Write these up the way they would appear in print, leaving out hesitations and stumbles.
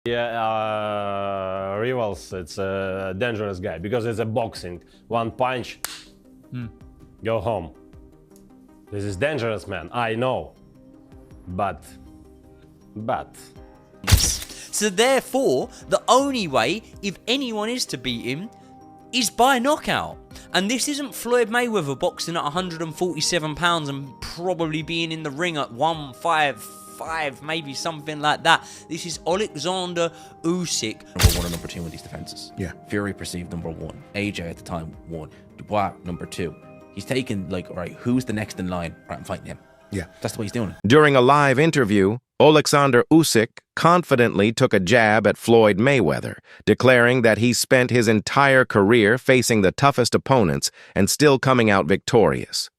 Yeah, rivals, it's a dangerous guy because it's a boxing. One punch, go home. This is dangerous, man. I know, but. So therefore, the only way, if anyone is to beat him, is by knockout. And this isn't Floyd Mayweather boxing at 147 pounds and probably being in the ring at 155, maybe something like that. This is Oleksandr Usyk. Number one and number two in these defenses. Yeah. Fury perceived number one. AJ at the time one. Dubois number two. He's taken like, all right, who's the next in line? All right, I'm fighting him. Yeah. That's the way he's doing it. During a live interview, Oleksandr Usyk confidently took a jab at Floyd Mayweather, declaring that he spent his entire career facing the toughest opponents and still coming out victorious.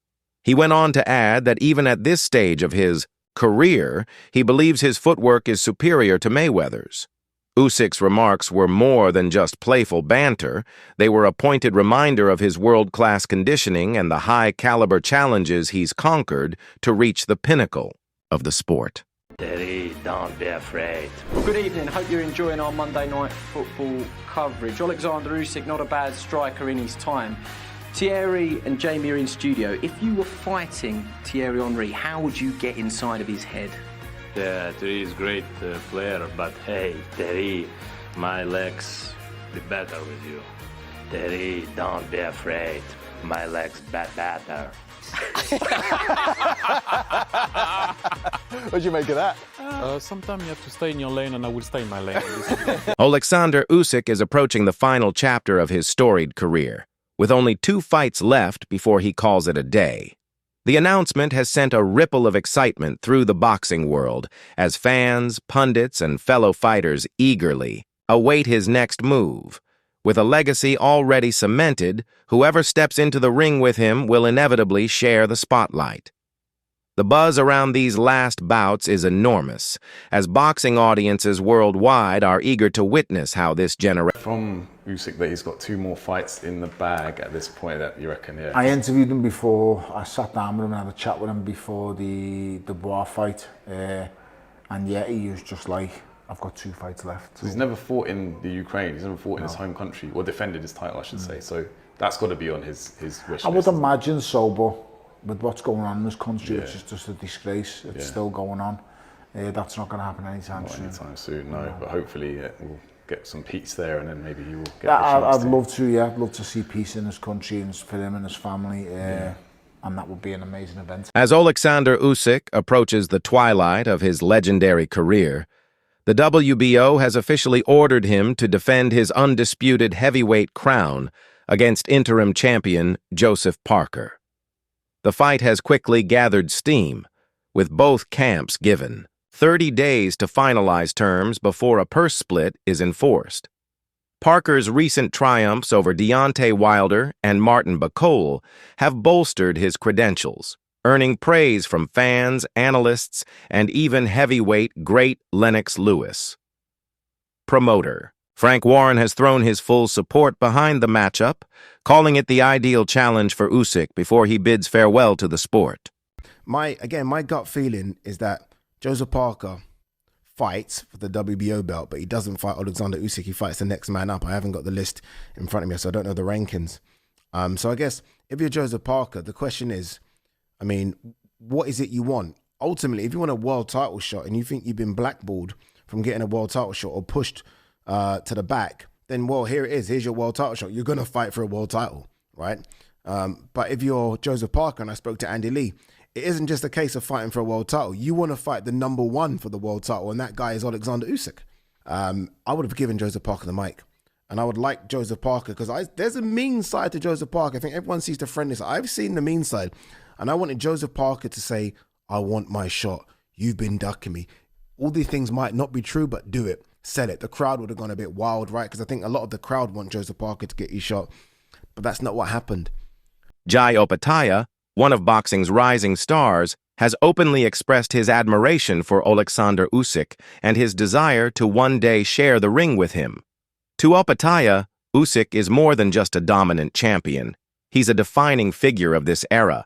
He went on to add that even at this stage of his career, he believes his footwork is superior to Mayweather's. Usyk's remarks were more than just playful banter. They were a pointed reminder of his world-class conditioning and the high-caliber challenges he's conquered to reach the pinnacle of the sport. Terry, don't be afraid. Well, good evening. Hope you're enjoying our Monday night football coverage. Oleksandr Usyk, not a bad striker in his time. Thierry and Jamie are in studio. If you were fighting Thierry Henry, how would you get inside of his head? Yeah, Terry is great player, but hey, Terry, my legs be better with you. Terry, don't be afraid. My legs better. What'd you make of that? Sometimes you have to stay in your lane, and I will stay in my lane. Oleksandr Usyk is approaching the final chapter of his storied career, with only 2 fights left before he calls it a day. The announcement has sent a ripple of excitement through the boxing world as fans, pundits, and fellow fighters eagerly await his next move. With a legacy already cemented, whoever steps into the ring with him will inevitably share the spotlight. The buzz around these last bouts is enormous, as boxing audiences worldwide are eager to witness how this generation... From Usyk that he's got 2 more fights in the bag at this point, that you reckon, yeah? I interviewed him before. I sat down with him and had a chat with him before the Dubois fight. And yeah, he was just like, I've got 2 fights left. So he's never fought in the Ukraine, he's never fought in his home country, or defended his title, I should say. So that's got to be on his wish list. I would imagine so, but with what's going on in this country, which is just a disgrace, it's still going on. That's not going to happen anytime soon. Anytime soon, no. But hopefully we'll get some peace there, and then maybe he will get Yeah, the chance I'd love to, yeah. I'd love to see peace in his country and for him and his family. And that would be an amazing event. As Oleksandr Usyk approaches the twilight of his legendary career, the WBO has officially ordered him to defend his undisputed heavyweight crown against interim champion Joseph Parker. The fight has quickly gathered steam, with both camps given 30 days to finalize terms before a purse split is enforced. Parker's recent triumphs over Deontay Wilder and Martin Bacol have bolstered his credentials, earning praise from fans, analysts, and even heavyweight great Lennox Lewis. Promoter Frank Warren has thrown his full support behind the matchup, calling it the ideal challenge for Usyk before he bids farewell to the sport. My gut feeling is that Joseph Parker fights for the WBO belt, but he doesn't fight Oleksandr Usyk. He fights the next man up. I haven't got the list in front of me, so I don't know the rankings. So I guess if you're Joseph Parker, the question is, I mean, what is it you want? Ultimately, if you want a world title shot and you think you've been blackballed from getting a world title shot or pushed to the back, then, well, here it is. Here's your world title shot. You're going to fight for a world title, right? But if you're Joseph Parker, and I spoke to Andy Lee, it isn't just a case of fighting for a world title. You want to fight the #1 for the world title, and that guy is Oleksandr Usyk. I would have given Joseph Parker the mic. And I would like Joseph Parker, because there's a mean side to Joseph Parker. I think everyone sees the friendly side. I've seen the mean side. And I wanted Joseph Parker to say, I want my shot. You've been ducking me. All these things might not be true, but do it. Sell it. The crowd would have gone a bit wild, right? Because I think a lot of the crowd want Joseph Parker to get his shot. But that's not what happened. Jai Opetaia, one of boxing's rising stars, has openly expressed his admiration for Oleksandr Usyk and his desire to one day share the ring with him. To Opetaia, Usyk is more than just a dominant champion. He's a defining figure of this era,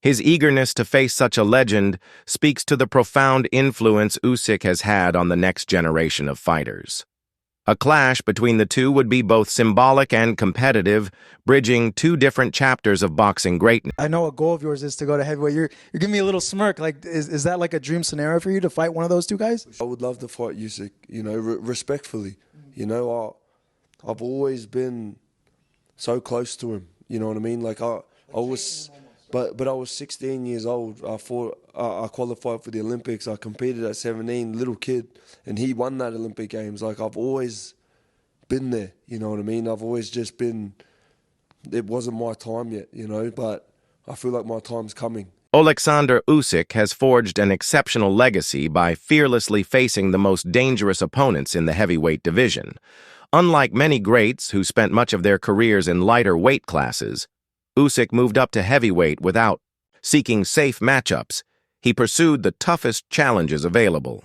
His eagerness to face such a legend speaks to the profound influence Usyk has had on the next generation of fighters. A clash between the two would be both symbolic and competitive, bridging two different chapters of boxing greatness. I know a goal of yours is to go to heavyweight. You're giving me a little smirk. Like, is that like a dream scenario for you to fight one of those two guys? I would love to fight Usyk, you know, respectfully. You know, I've always been so close to him. You know what I mean? Like I was, but I was 16 years old. I qualified for the Olympics. I competed at 17, little kid, and he won that Olympic Games. Like I've always been there. You know what I mean? I've always just been. It wasn't my time yet, you know, but I feel like my time's coming. Oleksandr Usyk has forged an exceptional legacy by fearlessly facing the most dangerous opponents in the heavyweight division. Unlike many greats who spent much of their careers in lighter weight classes, Usyk moved up to heavyweight without seeking safe matchups. He pursued the toughest challenges available.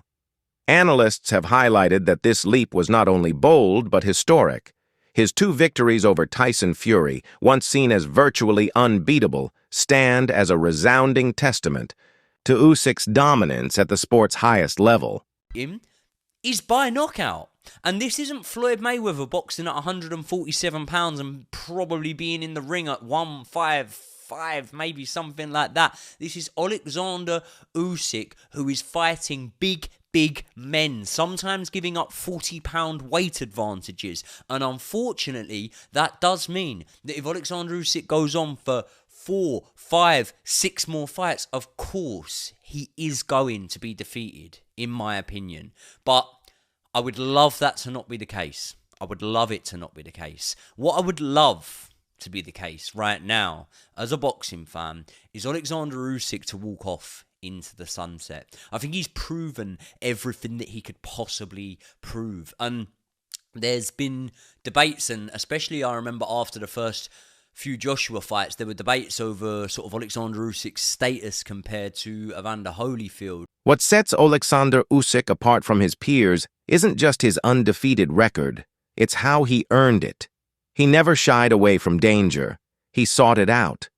Analysts have highlighted that this leap was not only bold but historic. His two victories over Tyson Fury, once seen as virtually unbeatable, stand as a resounding testament to Usyk's dominance at the sport's highest level. Is by knockout. And this isn't Floyd Mayweather boxing at 147 pounds and probably being in the ring at 155, maybe something like that. This is Oleksandr Usyk, who is fighting big men, sometimes giving up 40-pound weight advantages. And unfortunately, that does mean that if Oleksandr Usyk goes on for 4, 5, 6 more fights, of course, he is going to be defeated, in my opinion. But I would love that to not be the case. I would love it to not be the case. What I would love to be the case right now, as a boxing fan, is Oleksandr Usyk to walk off into the sunset. I think he's proven everything that he could possibly prove. And there's been debates, and especially I remember after the first few Joshua fights, there were debates over sort of Oleksandr Usyk's status compared to Evander Holyfield. What sets Oleksandr Usyk apart from his peers isn't just his undefeated record, it's how he earned it. He never shied away from danger. He sought it out.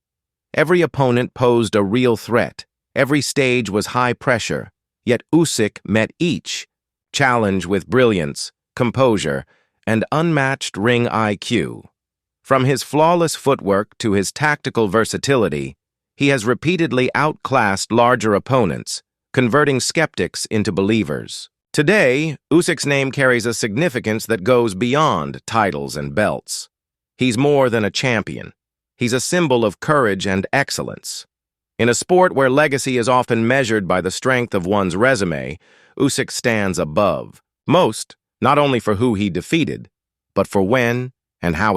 Every opponent posed a real threat. Every stage was high pressure, yet Usyk met each challenge with brilliance, composure, and unmatched ring IQ. From his flawless footwork to his tactical versatility, he has repeatedly outclassed larger opponents, converting skeptics into believers. Today, Usyk's name carries a significance that goes beyond titles and belts. He's more than a champion. He's a symbol of courage and excellence. In a sport where legacy is often measured by the strength of one's resume, Usyk stands above most, not only for who he defeated, but for when and how he